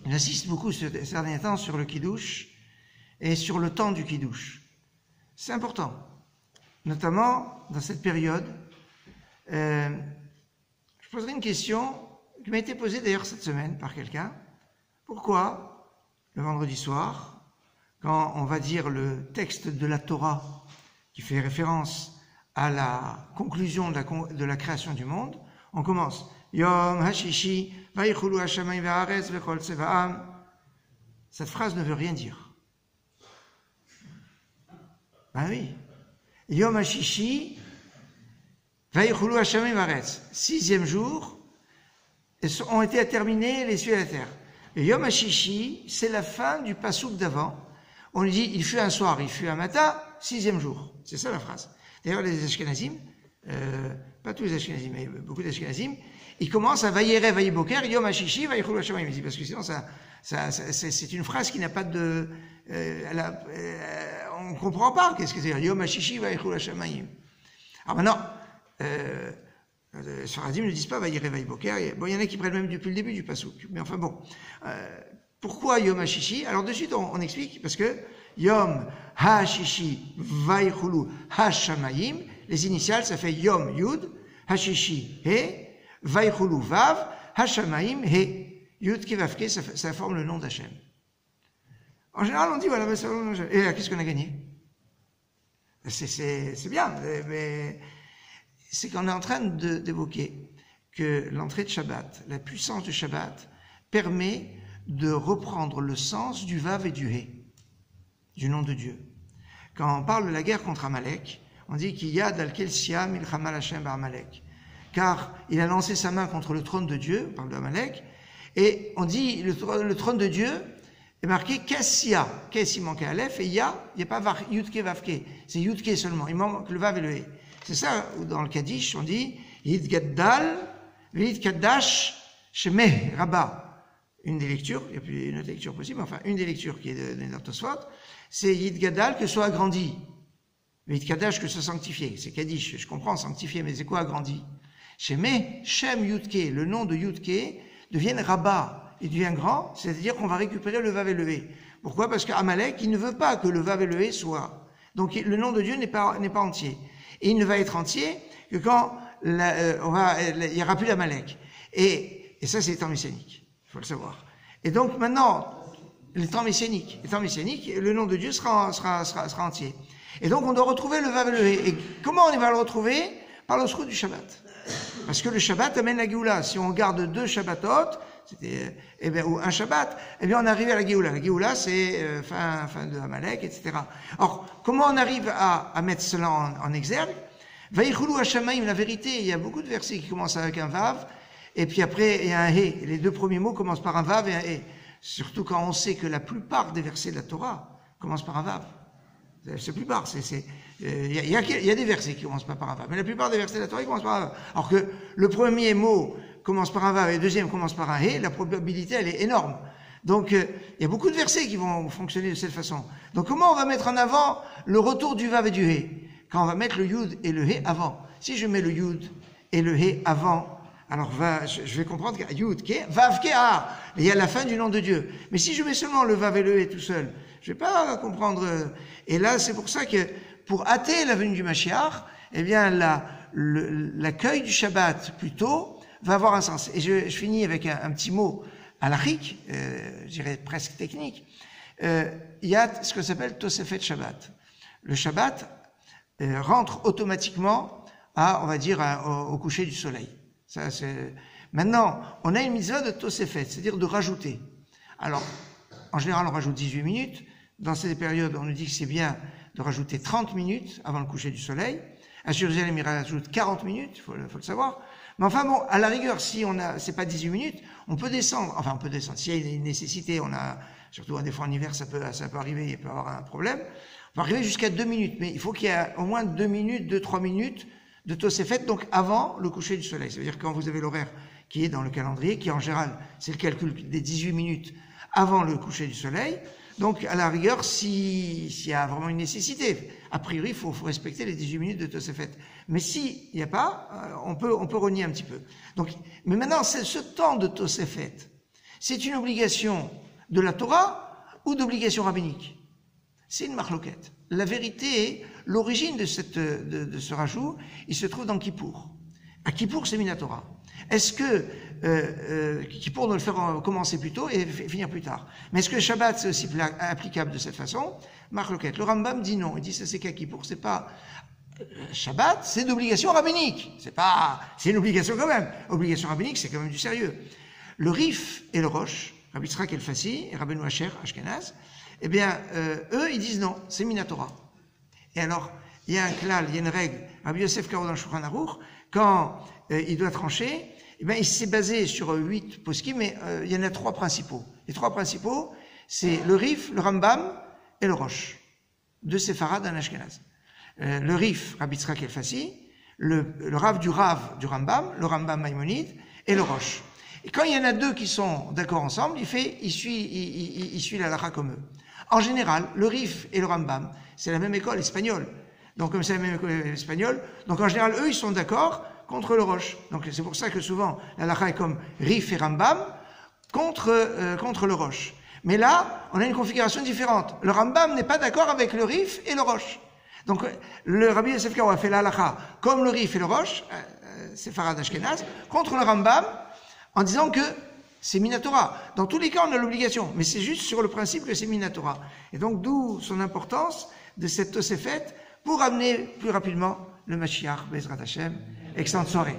J'insiste beaucoup ces derniers temps sur le kiddush et sur le temps du kiddush. C'est important, notamment dans cette période. Je poserai une question qui m'a été posée d'ailleurs cette semaine par quelqu'un. Pourquoi, le vendredi soir, quand on va dire le texte de la Torah qui fait référence à la conclusion de la création du monde, on commence Yom Hashishi Vayichulu Hashamayim Va'aretz Vechol Tsevaam. Cette phrase ne veut rien dire. Ben oui. Yom Hashishi Vayichulu Hashamayim Va'aretz. 6e jour, ont été terminés les cieux et la terre. Et Yom Hashishi, c'est la fin du pasouk d'avant. On lui dit, il fut un soir, il fut un matin, 6e jour. C'est ça la phrase. D'ailleurs, les Ashkenazim, pas tous les Ashkenazim, mais beaucoup d'Ashkenazim, ils commencent à Vayere, Vayiboker, Yom Hashishi, Vayichulu Hashamayim. Parce que sinon, c'est une phrase qui n'a pas de... on ne comprend pas qu'est-ce que c'est. Yom Hashishi, Vayichulu Hashamayim. Alors maintenant, les Sfaradim ne disent pas Vayere, Vayiboker. Bon, il y en a qui prennent même depuis le début du pasouk. Mais enfin bon... pourquoi Yom Hashishi? Alors de suite on explique, parce que Yom Hashishi Vayichulu Hashamayim, les initiales ça fait Yom Yud, Hashishi He, Vayichulu Vav, Hashamayim He. Yud Kevavke, ça forme le nom d'Hachem. En général on dit voilà, mais ça forme le nom d'Hachem. Et qu'est-ce qu'on a gagné? C'est bien, mais c'est qu'on est en train d'évoquer que l'entrée de Shabbat, la puissance du Shabbat, permet de reprendre le sens du Vav et du He, du nom de Dieu. Quand on parle de la guerre contre Amalek, on dit qu'il y a Dalkel Siam Milchama Hashem Bar Amalek, car il a lancé sa main contre le trône de Dieu, on parle d'Amalek, et on dit le trône de Dieu est marqué Kessia, Kes il manquait Aleph, et il n'y a pas Yudke Vavke, c'est Yudke seulement, il manque le Vav et le He. C'est ça où dans le Kaddish on dit Yid Gaddal, Yid Kaddash, Shemeh Rabba. Une des lectures, il n'y a plus une autre lecture possible, enfin une des lectures qui est de Tosfot, c'est Yid Gadal que soit agrandi. Yid Kadash que soit sanctifié. C'est Kaddish, je comprends, sanctifié, mais c'est quoi agrandi? Shemeh, Shem Yudke, le nom de Yudke, devient Rabba, il devient grand, c'est-à-dire qu'on va récupérer le Vav et le He. Pourquoi? Parce qu'Amalek, il ne veut pas que le Vav et le He soient. Donc le nom de Dieu n'est pas entier. Et il ne va être entier que quand il n'y aura plus d'Amalek. Et ça, c'est les temps messianiques. Il faut le savoir. Et donc maintenant, les temps messianiques, le nom de Dieu sera entier. Et donc on doit retrouver le Vav et le He. Et comment on va le retrouver? Par le srout du Shabbat. Parce que le Shabbat amène la Géoula. Si on garde 2 Shabbatot, ou un Shabbat, eh bien on arrive à la Géoula. La Géoula, c'est fin de Amalek, etc. Or, comment on arrive à mettre cela en exergue? Vayichulu Hashamayim, la vérité, il y a beaucoup de versets qui commencent avec un Vav, et puis après, il y a un He. Les 2 premiers mots commencent par un Vav et un He. Surtout quand on sait que la plupart des versets de la Torah commencent par un Vav. C'est la plupart. Il y a des versets qui commencent pas par un Vav. Mais la plupart des versets de la Torah, ils commencent par un Vav. Alors que le premier mot commence par un Vav et le deuxième commence par un He, la probabilité, elle est énorme. Donc, il y a beaucoup de versets qui vont fonctionner de cette façon. Donc, comment on va mettre en avant le retour du Vav et du He? Quand on va mettre le Yud et le He avant. Si je mets le Yud et le He avant, alors je vais comprendre qu'il y a Yud, Vav, il y a la fin du nom de Dieu. Mais si je mets seulement le Vav et le He tout seul, je vais pas comprendre. Et là, c'est pour ça que pour hâter la venue du Mashiach, eh bien l'accueil du Shabbat plutôt va avoir un sens. Et je finis avec un petit mot halachique, je dirais presque technique. Il y a ce que s'appelle Tosefet Shabbat. Le Shabbat rentre automatiquement on va dire au coucher du soleil. Ça, maintenant, on a une mitzvah de Tosefet, c'est-à-dire de rajouter. Alors, en général, on rajoute 18 minutes. Dans ces périodes, on nous dit que c'est bien de rajouter 30 minutes avant le coucher du soleil. À Jérusalem, il rajoute 40 minutes, il faut le savoir. Mais enfin bon, à la rigueur, si c'est pas 18 minutes, on peut descendre. Enfin, on peut descendre. S'il y a une nécessité, surtout des fois en hiver, ça peut arriver, il peut y avoir un problème. On peut arriver jusqu'à 2 minutes. Mais il faut qu'il y ait au moins 2-3 minutes de Tosefet, donc avant le coucher du soleil. Ça veut dire quand vous avez l'horaire qui est dans le calendrier, qui en général, c'est le calcul des 18 minutes avant le coucher du soleil, Donc, à la rigueur, s'il y a vraiment une nécessité, a priori, il faut respecter les 18 minutes de Tosefet. Mais s'il n'y a pas, on peut renier un petit peu. Donc, mais maintenant, ce temps de Tosefet, c'est une obligation de la Torah ou d'obligation rabbinique? C'est une marloquette. La vérité est, l'origine de ce rajout, il se trouve dans Kippour. À Kippour, c'est Minatora. Est-ce que Kippour doit le faire commencer plus tôt et finir plus tard? Mais est-ce que le Shabbat, c'est aussi applicable de cette façon? Marloquette. Le Rambam dit non. Il dit ça, c'est qu'à Kippour. C'est pas Shabbat, c'est d'obligation rabbinique. C'est une obligation quand même. Obligation rabbinique, c'est quand même du sérieux. Le Rif et le Rosh, Rabbi Yitzhak El-Fassi et Rabbeinu Asher Ashkenaz, eh bien, eux, ils disent non, c'est Minatora. Et alors, il y a un klal, il y a une règle, Rabbi Yosef Karo dans le Shulchan Aruch, quand il doit trancher, eh bien, il s'est basé sur 8 poskim, mais il y en a 3 principaux. Les 3 principaux, c'est le Rif, le Rambam et le Rosh, de Sepharad en Ashkenaz. Le Rif, Rabbi Yitzhak El-Fassi, le Rav du Rambam, le Rambam Maïmonide, et le Rosh. Et quand il y en a 2 qui sont d'accord ensemble, il suit la halakha comme eux. En général, le Rif et le Rambam, c'est la même école espagnole. Donc, comme c'est la même école espagnole, donc en général, eux, ils sont d'accord contre le Rosh. Donc, c'est pour ça que souvent, la halakha est comme Rif et Rambam contre le Rosh. Mais là, on a une configuration différente. Le Rambam n'est pas d'accord avec le Rif et le Rosh. Donc, le Rabbi Yosef Karo a fait la halakha comme le Rif et le Rosh, Sepharad Ashkenaz, contre le Rambam, en disant que c'est Minatora. Dans tous les cas, on a l'obligation, mais c'est juste sur le principe que c'est Minatora. Et donc, d'où son importance de cette Tosefet pour amener plus rapidement le Mashiach, Bezrat Hashem. Excellente soirée.